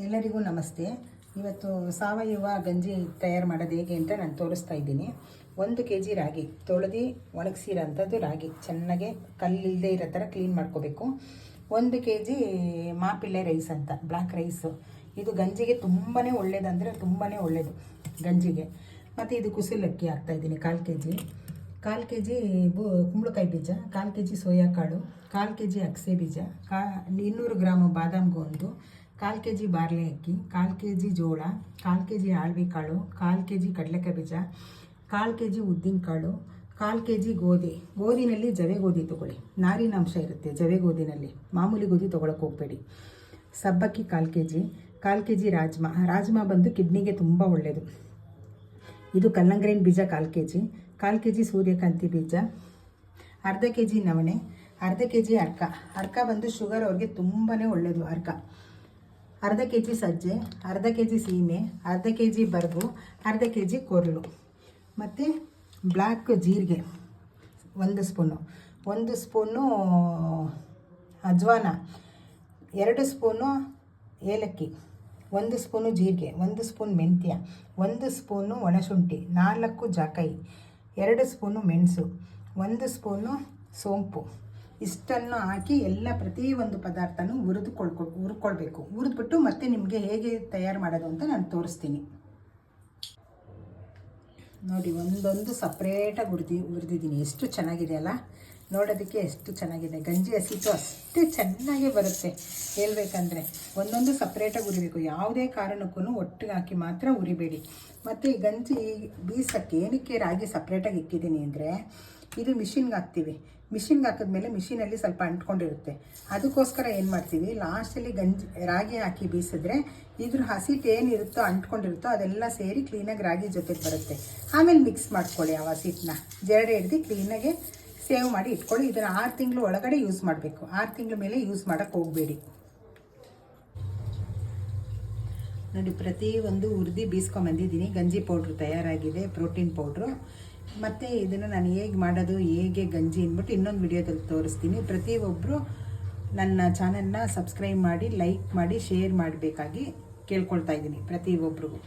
ಎಲ್ಲರಿಗೂ ನಮಸ್ತೆ. ಇವತ್ತು ಸಾವಯವ ಗಂಜಿ ತಯಾರು ಮಾಡೋದು ಹೇಗೆ ಅಂತ ನಾನು ತೋರಿಸ್ತಾ ಇದ್ದೀನಿ. 1 kg ರಾಗಿ ತೊಳೆದು ಒಣಗಿಸಿರೋಂಥದ್ದು ರಾಗಿ ಚೆನ್ನಾಗೆ ಕಲ್ಲಿಲ್ಲದೆ ಇರೋ ಥರ ಕ್ಲೀನ್ ಮಾಡ್ಕೋಬೇಕು. 1 kg ಮಾಪಿಳ್ಳೆ ರೈಸ್ ಅಂತ ಬ್ಲ್ಯಾಕ್ ರೈಸು. ಇದು ಗಂಜಿಗೆ ತುಂಬಾ ಒಳ್ಳೇದಂದರೆ ತುಂಬಾ ಒಳ್ಳೆಯದು ಗಂಜಿಗೆ. ಮತ್ತು ಇದು ಕುಸುಲಕ್ಕಿ ಹಾಕ್ತಾಯಿದ್ದೀನಿ 1/4 kg ಕುಂಬಳಕಾಯಿ ಬೀಜ, 1/4 kg ಸೋಯಾ ಕಾಳು, 1/4 kg ಅಗಸೆ ಬೀಜ, 200 ಗ್ರಾಮ್ ಬಾದಾಮ್ ಗೋಂದು, 1/4 kg ಬಾರ್ಲೆ ಅಕ್ಕಿ, 1/4 kg ಜೋಳ, 1/4 kg ಆಳ್ವಿ ಕಾಳು, 1/4 kg ಕಡಲೆಕಾಯಿ ಬೀಜ, 1/4 kg ಉದ್ದಿನ ಕಾಳು, 1/4 kg ಗೋಧಿನಲ್ಲಿ ಜವೆ ಗೋಧಿ ತೊಗೊಳ್ಳಿ, ನಾರಿನಾಂಶ ಇರುತ್ತೆ ಜವೆ ಗೋಧಿನಲ್ಲಿ, ಮಾಮೂಲಿ ಗೋಧಿ ತೊಗೊಳಕ್ಕೆ ಹೋಗಬೇಡಿ. ಸಬ್ಬಕ್ಕಿ 1/4 kg, 1/4 kg ರಾಜ್ಮಾ ಬಂದು ಕಿಡ್ನಿಗೆ ತುಂಬ ಒಳ್ಳೆಯದು. ಇದು ಕಲ್ಲಂಗರಿನ ಬೀಜ 1/4 kg, 1/4 kg ಸೂರ್ಯಕಾಂತಿ ಬೀಜ, 1/2 kg ನವಣೆ, 1/2 kg ಅರ್ಕ ಬಂದು ಶುಗರ್ ಅವ್ರಿಗೆ ತುಂಬಾ ಒಳ್ಳೆಯದು. 1/2 kg ಸಜ್ಜೆ, 1/2 kg ಸೀಮೆ, 1/2 kg ಬರ್ಗು, 1/2 kg ಕೊರಲು, ಮತ್ತು ಬ್ಲ್ಯಾಕ್ ಜೀರಿಗೆ 1 ಸ್ಪೂನು, 1 ಸ್ಪೂನು ಅಜ್ವಾನ, 2 ಸ್ಪೂನು ಏಲಕ್ಕಿ, 1 ಸ್ಪೂನು ಜೀರಿಗೆ, 1 ಸ್ಪೂನ್ ಮೆಂತ್ಯ, 1 ಸ್ಪೂನು ಒಣಶುಂಠಿ, 4 ಜಾಕಾಯಿ, 2 ಸ್ಪೂನು ಮೆಣಸು, 1 ಸ್ಪೂನು ಸೋಂಪು. ಇಷ್ಟನ್ನು ಹಾಕಿ ಎಲ್ಲ ಪ್ರತಿಯೊಂದು ಪದಾರ್ಥನೂ ಹುರ್ಕೊಳ್ಬೇಕು. ಹುರಿದ್ಬಿಟ್ಟು ಮತ್ತೆ ನಿಮಗೆ ಹೇಗೆ ತಯಾರು ಮಾಡೋದು ಅಂತ ನಾನು ತೋರಿಸ್ತೀನಿ ನೋಡಿ. ಒಂದೊಂದು ಸಪ್ರೇಟಾಗಿ ಹುರಿದಿದ್ದೀನಿ. ಎಷ್ಟು ಚೆನ್ನಾಗಿದೆ ಅಲ್ಲ, ನೋಡೋದಕ್ಕೆ ಎಷ್ಟು ಚೆನ್ನಾಗಿದೆ. ಗಂಜಿ ಹಸಿಟ್ಟು ಅಷ್ಟೇ ಚೆನ್ನಾಗೇ ಬರುತ್ತೆ. ಹೇಳ್ಬೇಕಂದ್ರೆ ಒಂದೊಂದು ಸಪ್ರೇಟಾಗಿ ಹುರಿಬೇಕು. ಯಾವುದೇ ಕಾರಣಕ್ಕೂ ಒಟ್ಟಿಗೆ ಹಾಕಿ ಮಾತ್ರ ಹುರಿಬೇಡಿ. ಮತ್ತು ಈ ಗಂಜಿ ಬೀಸಕ್ಕೆ ಏನಕ್ಕೆ ರಾಗಿ ಸಪ್ರೇಟಾಗಿ ಇಕ್ಕಿದ್ದೀನಿ ಅಂದರೆ, ಇದು ಮಿಷಿನ್ಗೆ ಹಾಕ್ತೀವಿ. ಮಿಷಿನ್ಗೆ ಹಾಕಿದ್ಮೇಲೆ ಮಿಷಿನಲ್ಲಿ ಸ್ವಲ್ಪ ಅಂಟ್ಕೊಂಡಿರುತ್ತೆ. ಅದಕ್ಕೋಸ್ಕರ ಏನು ಮಾಡ್ತೀವಿ, ಲಾಸ್ಟಲ್ಲಿ ರಾಗಿ ಹಾಕಿ ಬೀಸಿದ್ರೆ ಇದ್ರ ಹಸಿಟ್ಟು ಏನಿರುತ್ತೋ ಅಂಟ್ಕೊಂಡಿರುತ್ತೋ ಅದೆಲ್ಲ ಸೇರಿ ಕ್ಲೀನಾಗಿ ರಾಗಿ ಜೊತೆಗೆ ಬರುತ್ತೆ. ಆಮೇಲೆ ಮಿಕ್ಸ್ ಮಾಡ್ಕೊಳ್ಳಿ. ಆ ಹಸಿಟ್ಟನ್ನ ಜರಡೆ ಹಿಡ್ದು ಕ್ಲೀನಾಗೆ ಸೇವ್ ಮಾಡಿ ಇಟ್ಕೊಳ್ಳಿ. ಇದನ್ನು 6 ತಿಂಗಳು ಒಳಗಡೆ ಯೂಸ್ ಮಾಡಬೇಕು. 6 ತಿಂಗಳ ಮೇಲೆ ಯೂಸ್ ಮಾಡೋಕ್ಕೆ ಹೋಗಬೇಡಿ ನೋಡಿ. ಪ್ರತಿಯೊಂದು ಹುರಿದು ಬೀಸ್ಕೊಂಬಂದಿದ್ದೀನಿ. ಗಂಜಿ ಪೌಡ್ರು ತಯಾರಾಗಿದೆ, ಪ್ರೋಟೀನ್ ಪೌಡ್ರು. ಮತ್ತು ಇದನ್ನು ನಾನು ಹೇಗೆ ಮಾಡೋದು, ಹೇಗೆ ಗಂಜಿ ಅಂದ್ಬಿಟ್ಟು ಇನ್ನೊಂದು ವಿಡಿಯೋದಲ್ಲಿ ತೋರಿಸ್ತೀನಿ. ಪ್ರತಿಯೊಬ್ಬರು ನನ್ನ ಚಾನಲ್ನ ಸಬ್ಸ್ಕ್ರೈಬ್ ಮಾಡಿ, ಲೈಕ್ ಮಾಡಿ, ಶೇರ್ ಮಾಡಬೇಕಾಗಿ ಕೇಳ್ಕೊಳ್ತಾ ಇದ್ದೀನಿ ಪ್ರತಿಯೊಬ್ಬರಿಗೂ.